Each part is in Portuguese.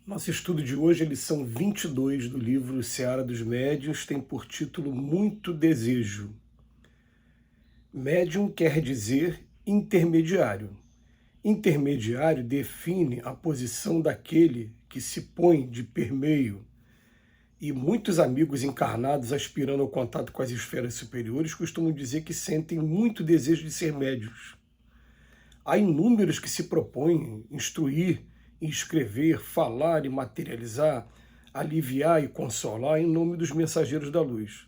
Nosso estudo de hoje é a lição 22 do livro Seara dos Médiuns, tem por título Muito Desejo. Médium quer dizer intermediário. Intermediário define a posição daquele que se põe de permeio. E muitos amigos encarnados aspirando ao contato com as esferas superiores costumam dizer que sentem muito desejo de ser médiuns. Há inúmeros que se propõem instruir, escrever, falar e materializar, aliviar e consolar em nome dos mensageiros da luz.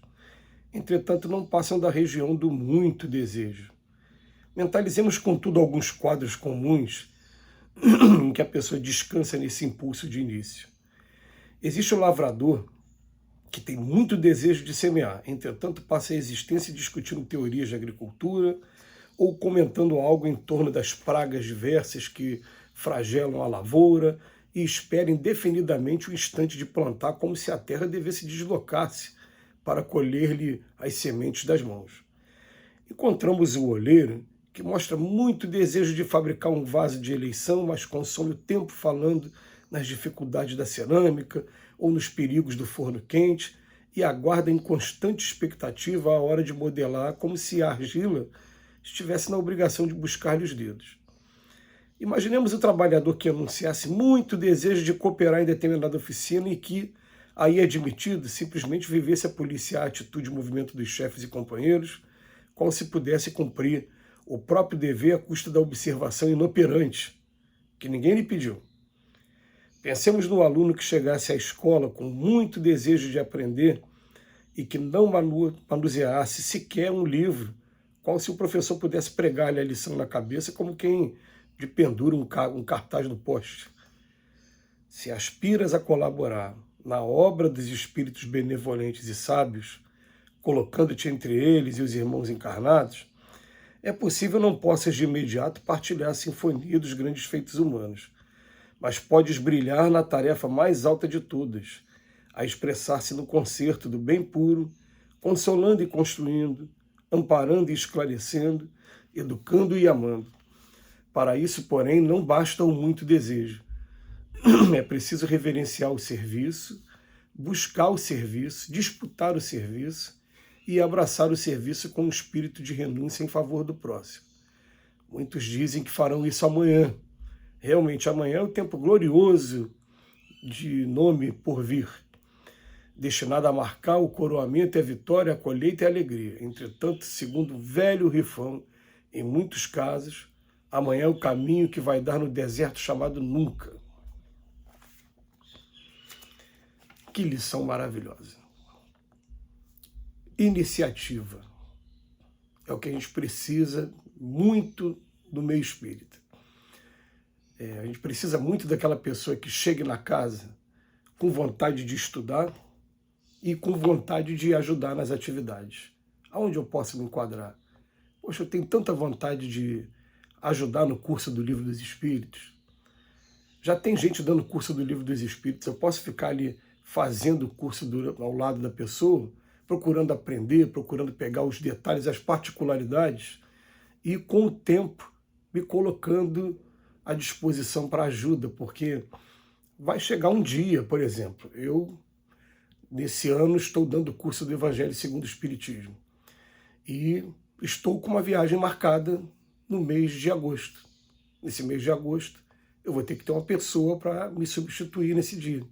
Entretanto, não passam da região do muito desejo. Mentalizemos, contudo, alguns quadros comuns em que a pessoa descansa nesse impulso de início. Existe o lavrador que tem muito desejo de semear, entretanto passa a existência discutindo teorias de agricultura ou comentando algo em torno das pragas diversas que flagelam a lavoura e espera indefinidamente o instante de plantar, como se a terra devesse deslocar-se para colher-lhe as sementes das mãos. Encontramos o olheiro, que mostra muito desejo de fabricar um vaso de eleição, mas consome o tempo falando nas dificuldades da cerâmica ou nos perigos do forno quente e aguarda em constante expectativa a hora de modelar, como se a argila estivesse na obrigação de buscar-lhe os dedos. Imaginemos o trabalhador que anunciasse muito desejo de cooperar em determinada oficina e que, aí admitido, simplesmente vivesse a policiar a atitude e movimento dos chefes e companheiros, como se pudesse cumprir o próprio dever à custa da observação inoperante, que ninguém lhe pediu. Pensemos no aluno que chegasse à escola com muito desejo de aprender e que não manuseasse sequer um livro, qual se o professor pudesse pregar-lhe a lição na cabeça como quem de pendura um cartaz no poste. Se aspiras a colaborar na obra dos espíritos benevolentes e sábios, colocando-te entre eles e os irmãos encarnados, é possível não possas de imediato partilhar a sinfonia dos grandes feitos humanos, mas podes brilhar na tarefa mais alta de todas, a expressar-se no concerto do bem puro, consolando e construindo, amparando e esclarecendo, educando e amando. Para isso, porém, não basta o muito desejo. É preciso reverenciar o serviço, buscar o serviço, disputar o serviço e abraçar o serviço com um espírito de renúncia em favor do próximo. Muitos dizem que farão isso amanhã. Realmente, amanhã é o tempo glorioso de nome por vir, destinado a marcar o coroamento e a vitória, a colheita e a alegria. Entretanto, segundo o velho rifão, em muitos casos, amanhã é o caminho que vai dar no deserto chamado nunca. Que lição maravilhosa. Iniciativa. É o que a gente precisa muito do meio espírita. A gente precisa muito daquela pessoa que chegue na casa com vontade de estudar e com vontade de ajudar nas atividades. Aonde eu posso me enquadrar? Poxa, eu tenho tanta vontade de ajudar no curso do Livro dos Espíritos. Já tem gente dando curso do Livro dos Espíritos, eu posso ficar ali fazendo o curso ao lado da pessoa, procurando aprender, procurando pegar os detalhes, as particularidades, e com o tempo me colocando à disposição para ajuda, porque vai chegar um dia, por exemplo, eu, nesse ano, estou dando o curso do Evangelho segundo o Espiritismo, e estou com uma viagem marcada no mês de agosto. Nesse mês de agosto, eu vou ter que ter uma pessoa para me substituir nesse dia.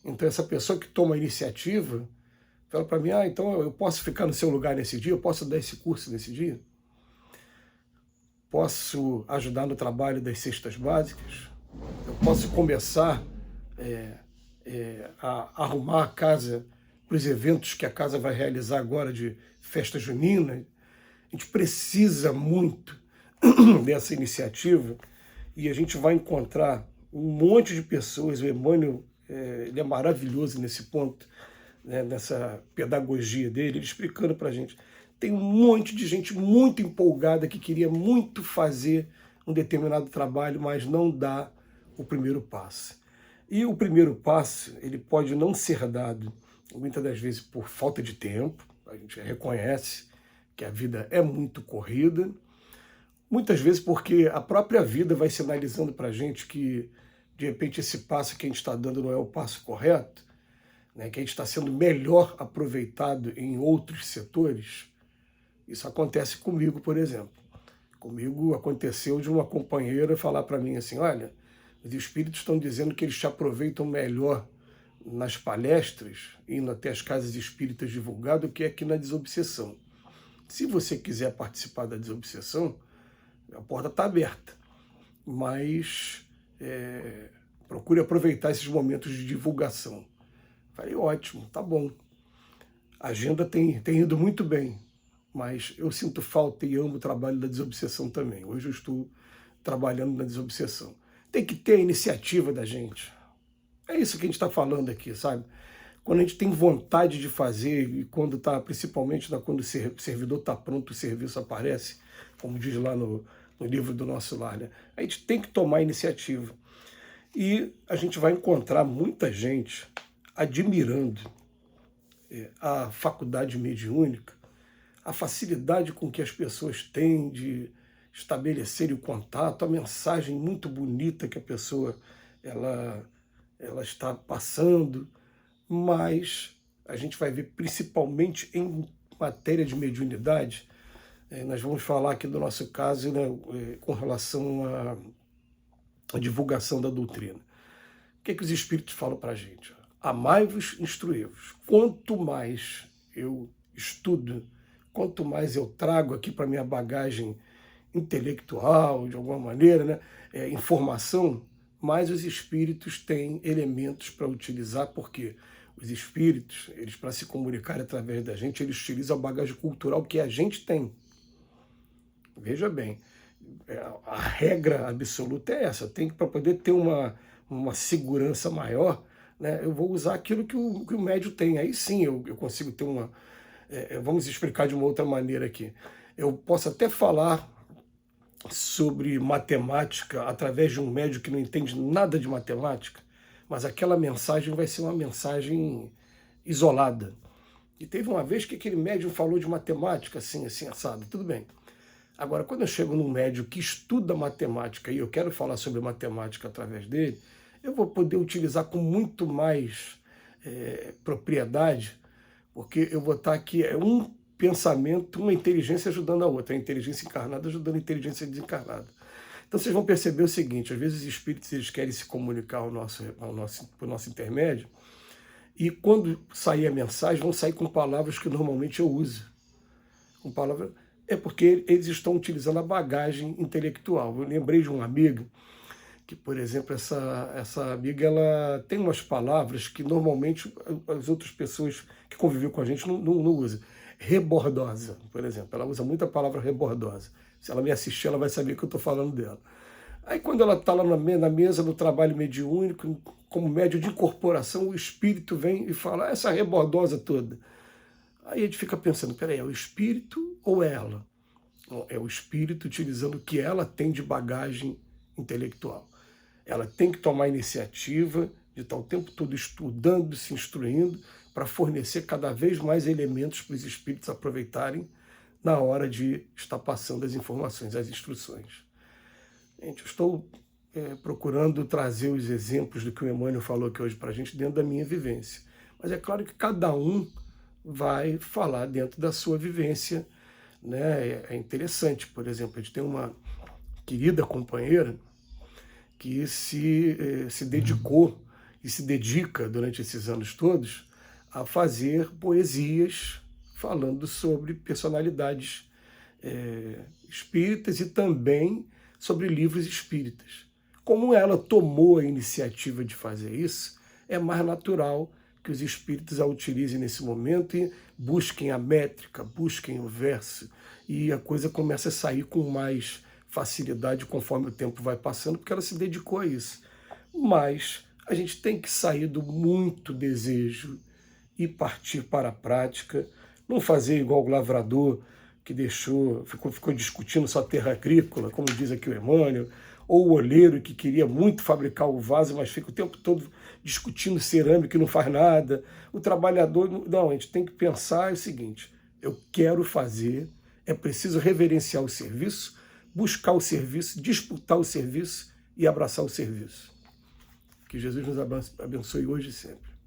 Então, essa pessoa que toma a iniciativa fala para mim, então eu posso ficar no seu lugar nesse dia? Eu posso dar esse curso nesse dia? Posso ajudar no trabalho das cestas básicas? Eu posso começar a arrumar a casa para os eventos que a casa vai realizar agora de festa junina? A gente precisa muito dessa iniciativa e a gente vai encontrar um monte de pessoas. O Emmanuel ele é maravilhoso nesse ponto, né, nessa pedagogia dele, ele explicando para a gente. Tem um monte de gente muito empolgada que queria muito fazer um determinado trabalho, mas não dá o primeiro passo. E o primeiro passo, ele pode não ser dado, muitas das vezes, por falta de tempo. A gente reconhece que a vida é muito corrida, muitas vezes porque a própria vida vai sinalizando para a gente que de repente esse passo que a gente está dando não é o passo correto, né, que a gente está sendo melhor aproveitado em outros setores. Isso acontece comigo, por exemplo. Comigo aconteceu de uma companheira falar para mim assim, olha, os espíritos estão dizendo que eles te aproveitam melhor nas palestras, indo até as casas espíritas divulgar, do que aqui na desobsessão. Se você quiser participar da desobsessão, a porta está aberta, mas procure aproveitar esses momentos de divulgação. Falei, ótimo, tá bom. A agenda tem ido muito bem, mas eu sinto falta e amo o trabalho da desobsessão também. Hoje eu estou trabalhando na desobsessão. Tem que ter a iniciativa da gente. É isso que a gente está falando aqui, sabe? Quando a gente tem vontade de fazer, e quando está, principalmente quando o servidor está pronto, o serviço aparece, como diz lá no livro do Nosso Lar, né? A gente tem que tomar iniciativa. E a gente vai encontrar muita gente admirando a faculdade mediúnica, a facilidade com que as pessoas têm de estabelecerem o contato, a mensagem muito bonita que a pessoa ela está passando, mas a gente vai ver principalmente em matéria de mediunidade, nós vamos falar aqui do nosso caso, né, com relação à divulgação da doutrina. O que os espíritos falam para a gente? Amai-vos, instruí-vos. Quanto mais eu estudo, quanto mais eu trago aqui para minha bagagem intelectual, de alguma maneira, né, informação, mais os espíritos têm elementos para utilizar, porque os espíritos, eles para se comunicar através da gente, eles utilizam a bagagem cultural que a gente tem. Veja bem, a regra absoluta é essa, tem que, para poder ter uma segurança maior, né, eu vou usar aquilo que o médium tem. Aí sim eu consigo ter uma... vamos explicar de uma outra maneira aqui. Eu posso até falar sobre matemática através de um médium que não entende nada de matemática, mas aquela mensagem vai ser uma mensagem isolada. E teve uma vez que aquele médium falou de matemática, assim, assado, tudo bem. Agora, quando eu chego num médium que estuda matemática e eu quero falar sobre matemática através dele, eu vou poder utilizar com muito mais propriedade, porque eu vou estar aqui, um pensamento, uma inteligência ajudando a outra, a inteligência encarnada ajudando a inteligência desencarnada. Então vocês vão perceber o seguinte, às vezes os espíritos eles querem se comunicar por nosso intermédio, e quando sair a mensagem, vão sair com palavras que normalmente eu uso. Com palavras... É porque eles estão utilizando a bagagem intelectual. Eu lembrei de uma amiga, que, por exemplo, essa amiga ela tem umas palavras que normalmente as outras pessoas que convivem com a gente não usam. Rebordosa, por exemplo. Ela usa muito a palavra rebordosa. Se ela me assistir, ela vai saber que eu estou falando dela. Aí quando ela está lá na mesa do trabalho mediúnico, como médium de incorporação, o espírito vem e fala essa rebordosa toda. Aí a gente fica pensando, peraí, é o espírito ou é ela? É o espírito utilizando o que ela tem de bagagem intelectual. Ela tem que tomar iniciativa de estar o tempo todo estudando, se instruindo, para fornecer cada vez mais elementos para os espíritos aproveitarem na hora de estar passando as informações, as instruções. Gente, eu estou procurando trazer os exemplos do que o Emmanuel falou aqui hoje para a gente dentro da minha vivência. Mas é claro que cada um vai falar dentro da sua vivência, né? É interessante, por exemplo, a gente tem uma querida companheira que se dedicou e se dedica durante esses anos todos a fazer poesias falando sobre personalidades espíritas e também sobre livros espíritas. Como ela tomou a iniciativa de fazer isso, é mais natural que os espíritos a utilizem nesse momento e busquem a métrica, busquem o verso, e a coisa começa a sair com mais facilidade conforme o tempo vai passando, porque ela se dedicou a isso. Mas a gente tem que sair do muito desejo e partir para a prática, não fazer igual o lavrador que ficou discutindo sua terra agrícola, como diz aqui o Emmanuel, ou o olheiro que queria muito fabricar o vaso, mas fica o tempo todo discutindo cerâmica e não faz nada. O trabalhador... Não, a gente tem que pensar o seguinte, eu quero fazer, é preciso reverenciar o serviço, buscar o serviço, disputar o serviço e abraçar o serviço. Que Jesus nos abençoe hoje e sempre.